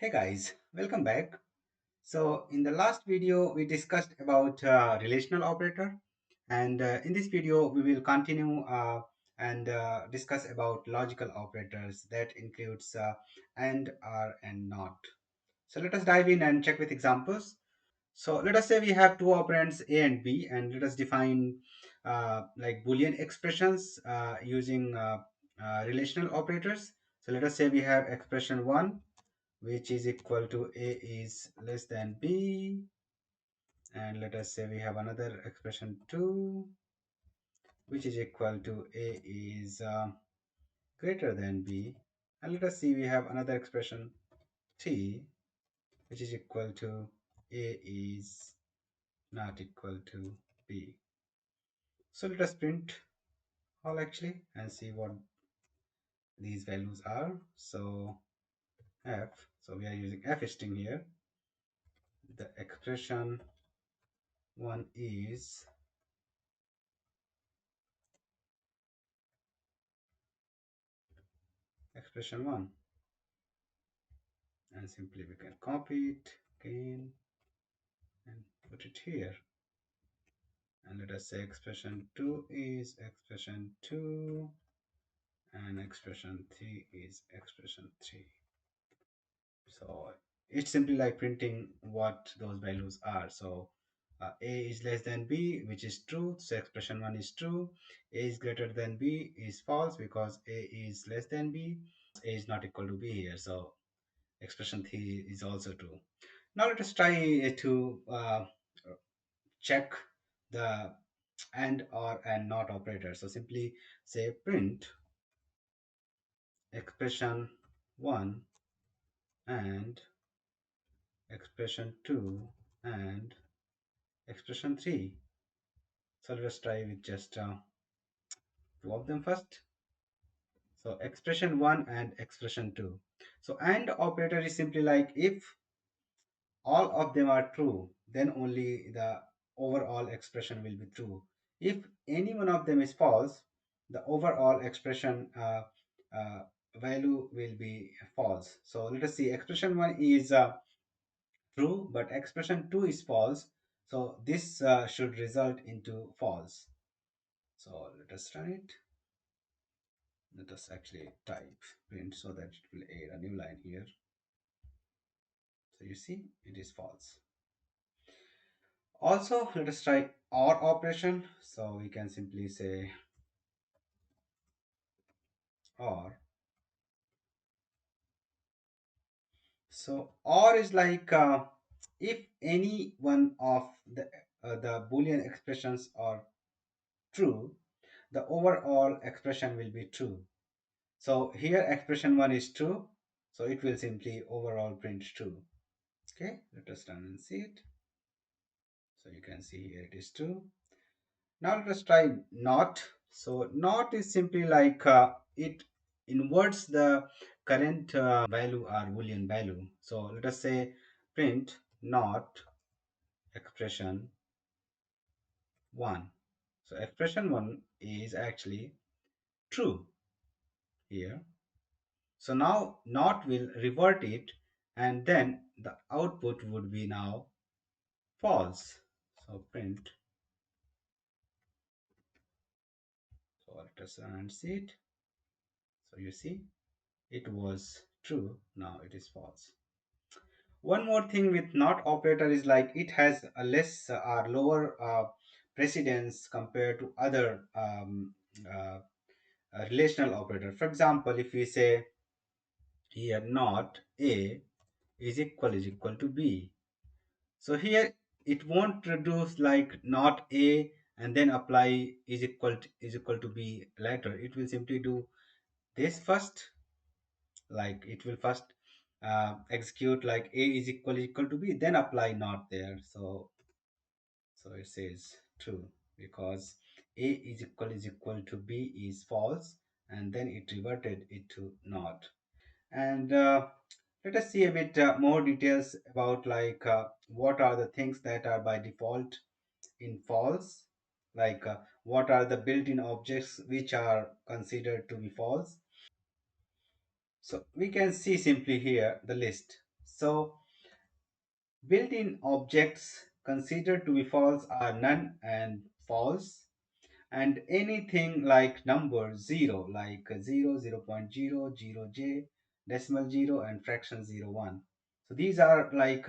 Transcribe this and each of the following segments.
Hey guys, welcome back. So in the last video we discussed about relational operator, and in this video we will continue and discuss about logical operators that includes and, are, and not. So let us dive in and check with examples. So let us say we have two operands a and b, and let us define like Boolean expressions using relational operators. So let us say we have expression 1 which is equal to a is less than b, and let us say we have another expression 2 which is equal to a is greater than b, and let us see we have another expression 3 which is equal to a is not equal to b. So let us print all actually and see what these values are. So f, so we are using f string here. The expression 1 is expression 1, and simply we can copy it again and put it here, and let us say expression 2 is expression 2 and expression 3 is expression 3. So it's simply like printing what those values are. So a is less than b, which is true, so expression 1 is true. A is greater than b is false because a is less than b. A is not equal to b here, so expression 3 is also true. Now let us try to check the and, or, and not operator. So simply say print expression 1 and expression 2 and expression 3. So let us try with just two of them first. So expression 1 and expression 2. So and operator is simply like if all of them are true, then only the overall expression will be true. If any one of them is false, the overall expression uh, value will be false. So let us see, expression 1 is true, but expression 2 is false. So this should result into false. So let us run it. Let us actually type print so that it will add a new line here. So you see, it is false. Also, let us try OR operation. So we can simply say OR. So OR is like if any one of the Boolean expressions are true, the overall expression will be true. So here expression 1 is true, so it will simply overall print true. Okay, let us run and see it. So you can see here it is true. Now let us try not. So not is simply like it inverts the current value or Boolean value. So let us say print not expression 1. So expression 1 is actually true here. So now not will revert it, and then the output would be now false. So print. So let us run and see it. So you see it was true, now it is false. One more thing with not operator is like it has a less or lower precedence compared to other uh, relational operator. For example, if we say here not a is equal to b, so here it won't reduce like not a and then apply is equal to b later. It will simply do this first, like it will first execute like a is equal to b, then apply not there. So it says true because a is equal to b is false, and then it reverted it to not. And let us see a bit more details about like what are the things that are by default in false, like what are the built-in objects which are considered to be false. So we can see simply here the list. So built-in objects considered to be false are none and false, and anything like number 0 like 0, 0.0, 0j, decimal 0 and fraction 0, 1. So these are like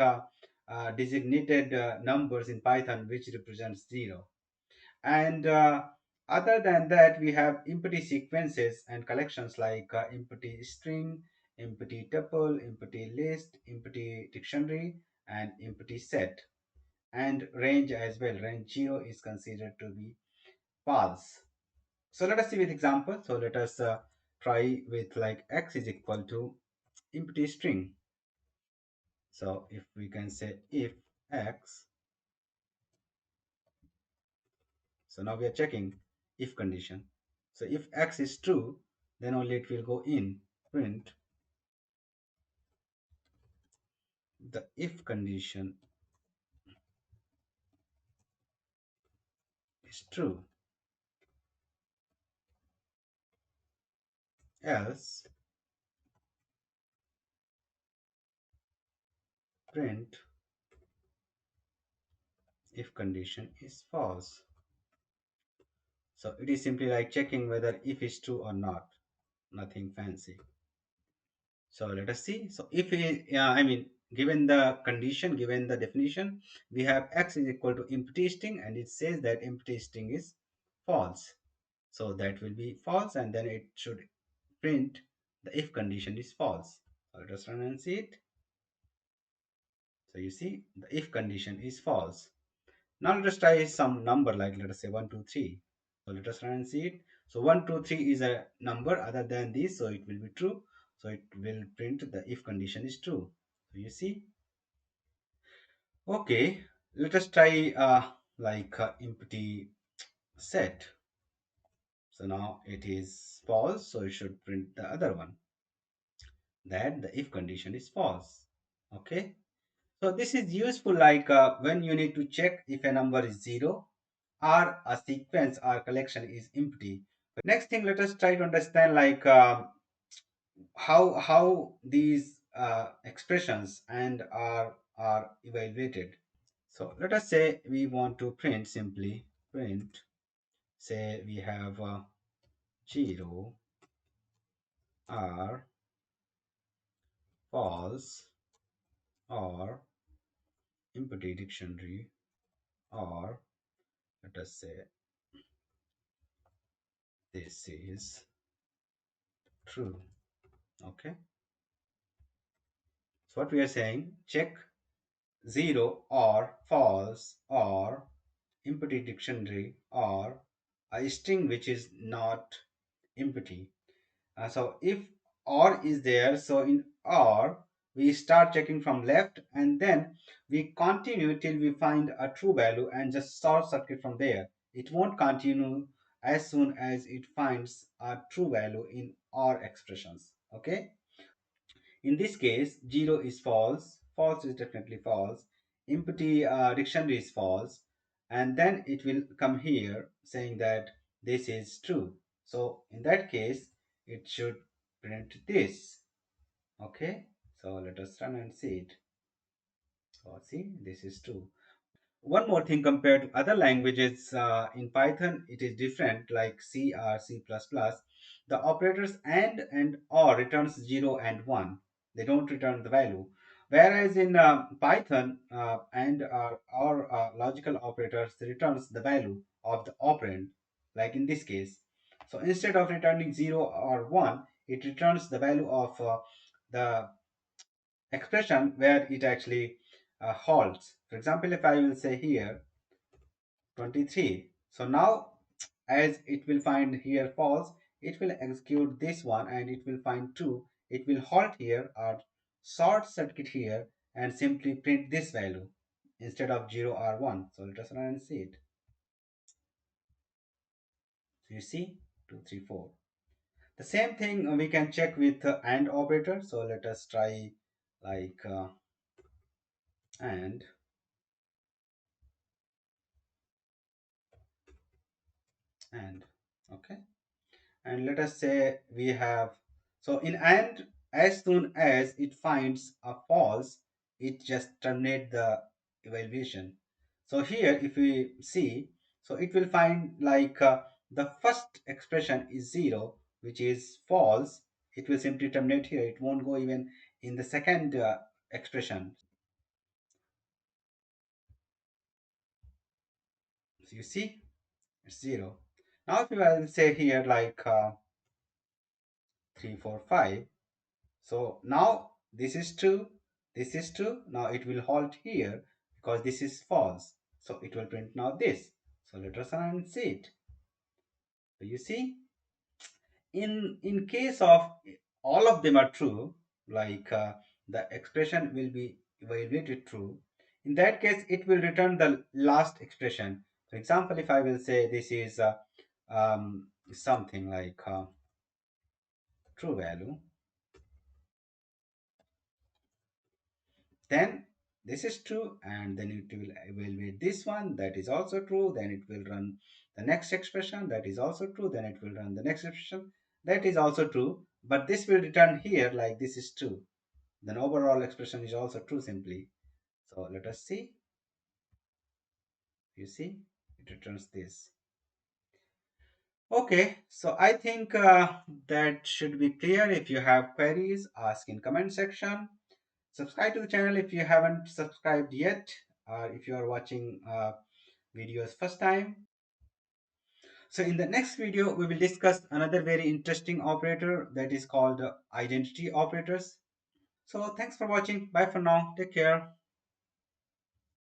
designated numbers in Python which represents 0. And other than that, we have empty sequences and collections like empty string, empty tuple, empty list, empty dictionary, and empty set. And range as well. Range 0 is considered to be false. So let us see with example. So let us try with like x is equal to empty string. So if we can say if x, so now we are checking if condition. So if x is true, then only it will go in print the if condition is true, else print if condition is false. So it is simply like checking whether if is true or not, nothing fancy. So let us see. So if I mean, given the condition, given the definition, we have x is equal to empty string, and it says that empty string is false. So that will be false, and then it should print the if condition is false. So let us run and see it. So you see the if condition is false. Now let us try some number like let us say 1, 2, 3. So let us run and see it. So 1, 2, 3 is a number other than this, so it will be true. So it will print the if condition is true. So you see. Okay, let us try like empty set. So now it is false, so it should print the other one, that the if condition is false. Okay, so this is useful like when you need to check if a number is 0 or a sequence or collection is empty. Next thing, let us try to understand like how these expressions and are evaluated. So let us say we want to print simply print, say we have 0 or false or empty dictionary, or let us say this is true. Okay, so what we are saying, check 0 or false or empty dictionary or a string which is not empty. So if or is there, so in or we start checking from left and then we continue till we find a true value and just short circuit from there. It won't continue as soon as it finds a true value in or expressions. Okay, in this case 0 is false, false is definitely false, empty dictionary is false, and then it will come here saying that this is true. So in that case it should print this. Okay, so let us run and see it. So see, this is true. One more thing, compared to other languages, in Python it is different, like C or C++. The operators and or returns 0 and 1. They don't return the value. Whereas in Python and or logical operators returns the value of the operand, like in this case. So instead of returning 0 or 1, it returns the value of the expression where it actually halts. For example, if I will say here 23, so now as it will find here false, it will execute this one and it will find true. It will halt here or short circuit here and simply print this value instead of 0 or 1. So let us run and see it. So you see 2, 3, 4. The same thing we can check with AND operator. So let us try like AND and okay, and let us say we have, so in AND as soon as it finds a false, it just terminate the evaluation. So here if we see, so it will find like the first expression is 0, which is false. It will simply terminate here. It won't go even in the second expression. So you see, it's 0. Now if you will say here like 3 4 5, so now this is true, this is true. Now it will halt here because this is false. So it will print now this. So let us run and see it. So you see, in case of all of them are true, like the expression will be evaluated true. In that case, it will return the last expression. For example, if I will say this is something like true value, then this is true, and then it will evaluate this one, that is also true. Then it will run the next expression, that is also true. Then it will run the next expression, that is also true. But this will return here like this is true. Then overall expression is also true simply. So let us see. You see, it returns this. Okay, so I think that should be clear. If you have queries, ask in comment section. Subscribe to the channel if you haven't subscribed yet, or if you are watching videos first time. So in the next video, we will discuss another very interesting operator that is called identity operators. So thanks for watching. Bye for now. Take care.